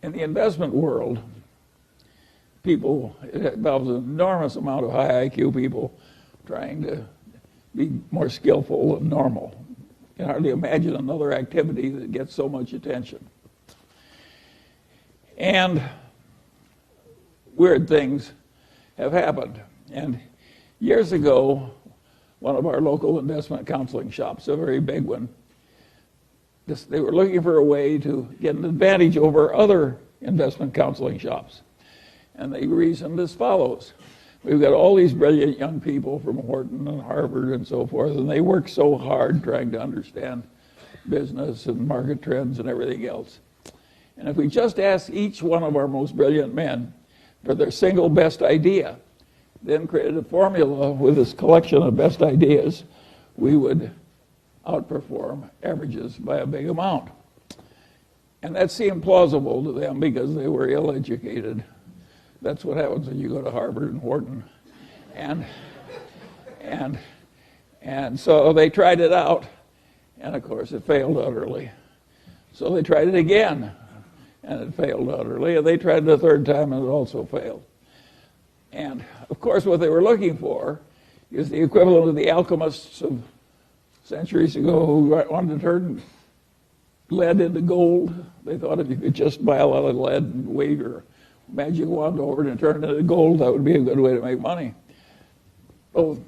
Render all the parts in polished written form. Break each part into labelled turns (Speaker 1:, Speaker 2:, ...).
Speaker 1: In the investment world, it involves an enormous amount of high IQ people trying to be more skillful than normal. You can hardly imagine another activity that gets so much attention. And weird things have happened. And years ago, one of our local investment counseling shops, a very big one, they were looking for a way to get an advantage over other investment counseling shops. And they reasoned as follows. We've got all these brilliant young people from Wharton and Harvard and so forth, and they work so hard trying to understand business and market trends and everything else. And if we just ask each one of our most brilliant men for their single best idea, then created a formula with this collection of best ideas, we would outperform averages by a big amount. And that seemed plausible to them because they were ill-educated. That's what happens when you go to Harvard and Wharton. And so they tried it out, and of course it failed utterly. So they tried it again, and it failed utterly. And they tried it a third time, and it also failed. And of course what they were looking for is the equivalent of the alchemists of centuries ago who wanted to turn lead into gold. They thought if you could just buy a lot of lead and wave your magic wand over it and turn it into gold, that would be a good way to make money. Well,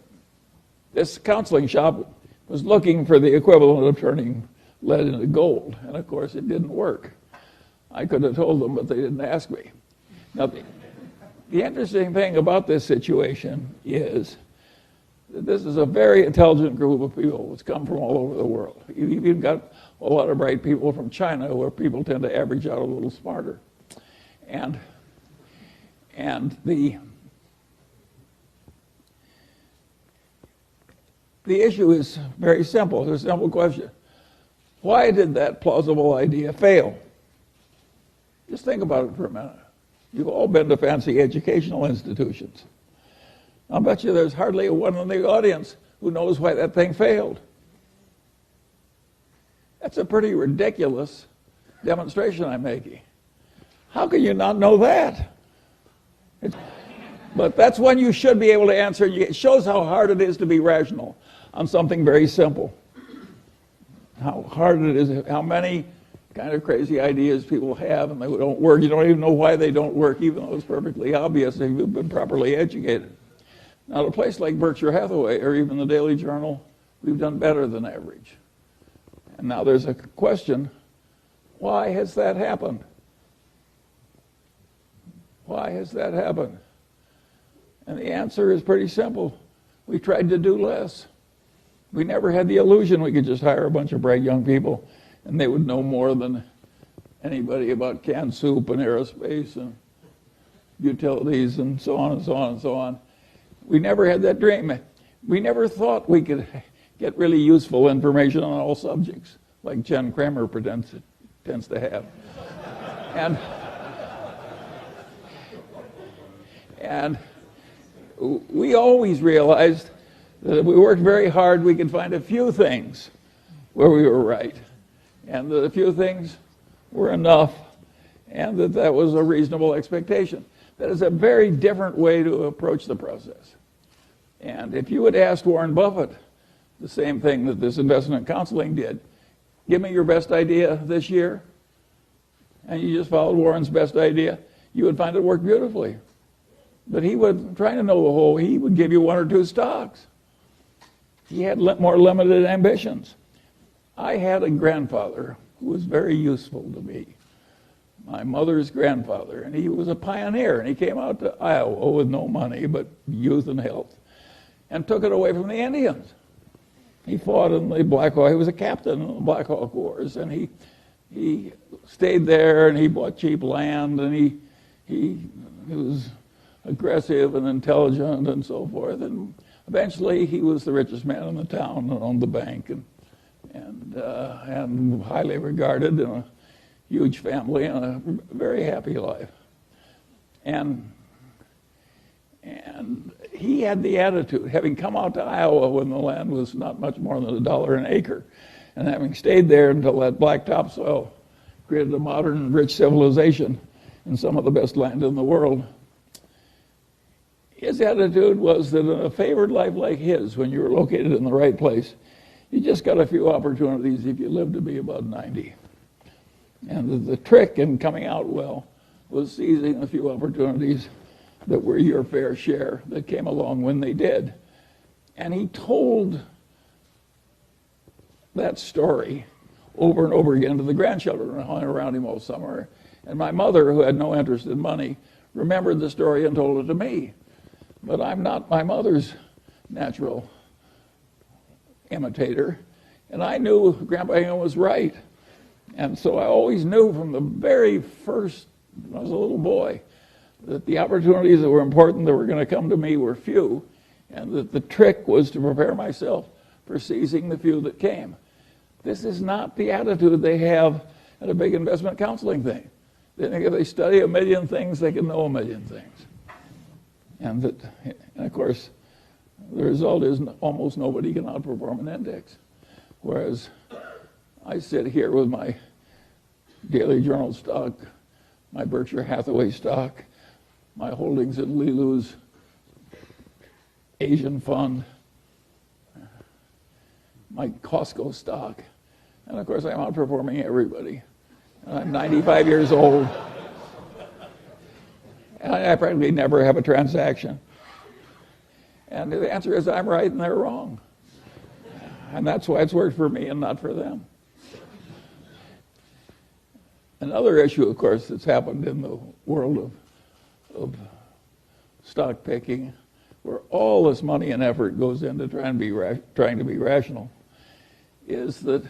Speaker 1: this counseling shop was looking for the equivalent of turning lead into gold, and of course it didn't work. I could have told them, but they didn't ask me. Now, the interesting thing about this situation is that this is a very intelligent group of people that's come from all over the world. You've even got a lot of bright people from China where people tend to average out a little smarter. And the issue is very simple. It's a simple question. Why did that plausible idea fail? Just think about it for a minute. You've all been to fancy educational institutions. I'll bet you there's hardly one in the audience who knows why that thing failed. That's a pretty ridiculous demonstration I'm making. How can you not know that? But that's one you should be able to answer. It shows how hard it is to be rational on something very simple. How hard it is, how many kind of crazy ideas people have and they don't work. You don't even know why they don't work, even though it's perfectly obvious if you've been properly educated. Now, at a place like Berkshire Hathaway or even the Daily Journal, we've done better than average. And now there's a question, why has that happened? Why has that happened? And the answer is pretty simple. We tried to do less. We never had the illusion we could just hire a bunch of bright young people and they would know more than anybody about canned soup and aerospace and utilities and so on and so on and so on. We never had that dream. We never thought we could get really useful information on all subjects, like Jen Kramer tends to have. And we always realized that if we worked very hard, we could find a few things where we were right, and that a few things were enough, and that was a reasonable expectation. That is a very different way to approach the process. And if you had asked Warren Buffett the same thing that this investment counseling did, give me your best idea this year, and you just followed Warren's best idea, you would find it worked beautifully. But he would, trying to know the whole, he would give you one or two stocks. He had more limited ambitions. I had a grandfather who was very useful to me, my mother's grandfather, and he was a pioneer, and he came out to Iowa with no money but youth and health, and took it away from the Indians. He fought in the Black Hawk, he was a captain in the Black Hawk Wars, and he stayed there, and he bought cheap land, and he was aggressive and intelligent and so forth, and eventually he was the richest man in the town and owned the bank and highly regarded in a huge family and a very happy life. And he had the attitude, having come out to Iowa when the land was not much more than $1 an acre, and having stayed there until that black topsoil created a modern, rich civilization in some of the best land in the world. His attitude was that in a favored life like his, when you were located in the right place, you just got a few opportunities if you lived to be about 90. And the trick in coming out well was seizing a few opportunities that were your fair share that came along when they did. And he told that story over and over again to the grandchildren who hung around him all summer. And my mother, who had no interest in money, remembered the story and told it to me. But I'm not my mother's natural imitator. And I knew Grandpa Hingham was right. And so I always knew from the very first, when I was a little boy, that the opportunities that were important that were going to come to me were few, and that the trick was to prepare myself for seizing the few that came. This is not the attitude they have at a big investment counseling thing. They think if they study a million things, they can know a million things. And of course, the result is almost nobody can outperform an index. Whereas I sit here with my Daily Journal stock, my Berkshire Hathaway stock, my holdings in Lilu's Asian fund, my Costco stock, and of course I'm outperforming everybody. And I'm 95 years old, and I practically never have a transaction. And the answer is I'm right and they're wrong. And that's why it's worked for me and not for them. Another issue, of course, that's happened in the world of stock picking, where all this money and effort goes into trying to be rational, is that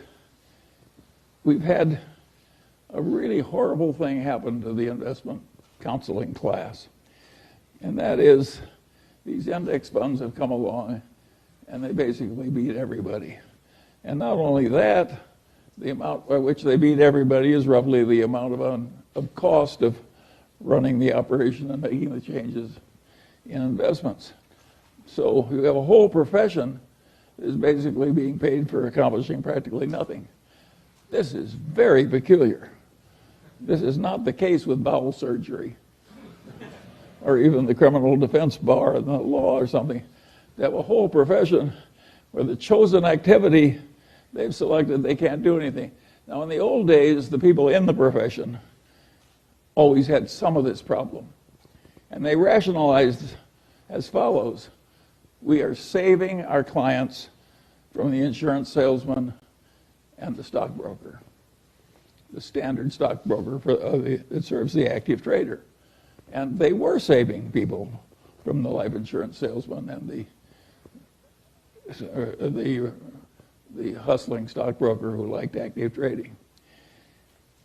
Speaker 1: we've had a really horrible thing happen to the investment counseling class. And that is these index funds have come along and they basically beat everybody. And not only that, the amount by which they beat everybody is roughly the amount of cost of running the operation and making the changes in investments. So you have a whole profession that is basically being paid for accomplishing practically nothing. This is very peculiar. This is not the case with bowel surgery or even the criminal defense bar and the law or something. They have a whole profession where the chosen activity they've selected, they can't do anything. Now, in the old days, the people in the profession always had some of this problem. And they rationalized as follows. We are saving our clients from the insurance salesman and the stockbroker, the standard stockbroker that serves the active trader. And they were saving people from the life insurance salesman and the hustling stockbroker who liked active trading.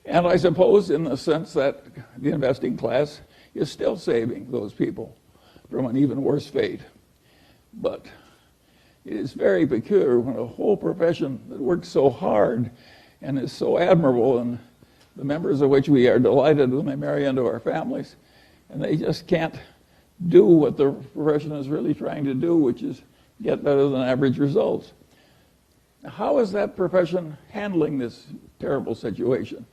Speaker 1: And I suppose in the sense that the investing class is still saving those people from an even worse fate. But it is very peculiar when a whole profession that works so hard and is so admirable, and the members of which we are delighted when they marry into our families, and they just can't do what the profession is really trying to do, which is get better than average results. How is that profession handling this terrible situation?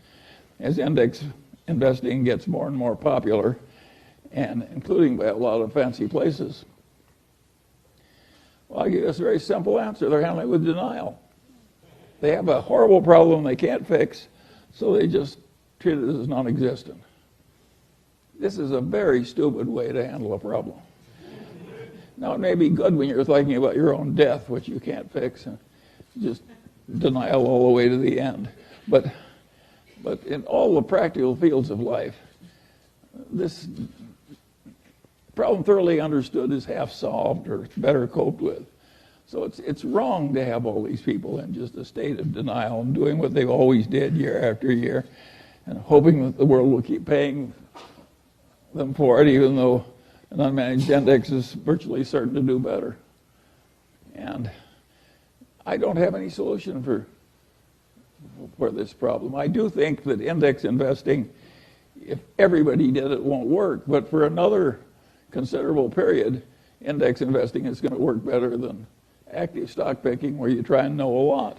Speaker 1: As index investing gets more and more popular, and including by a lot of fancy places, well, I'll give you a very simple answer. They're handling it with denial. They have a horrible problem they can't fix, so they just treat it as non-existent. This is a very stupid way to handle a problem. Now, it may be good when you're thinking about your own death, which you can't fix, and just denial all the way to the end. But in all the practical fields of life, this problem thoroughly understood is half solved or it's better coped with. So it's wrong to have all these people in just a state of denial and doing what they've always did year after year and hoping that the world will keep paying them for it, even though an unmanaged index is virtually certain to do better. And I don't have any solution for this problem. I do think that index investing, if everybody did it, won't work. But for another considerable period, index investing is going to work better than active stock picking, where you try and know a lot.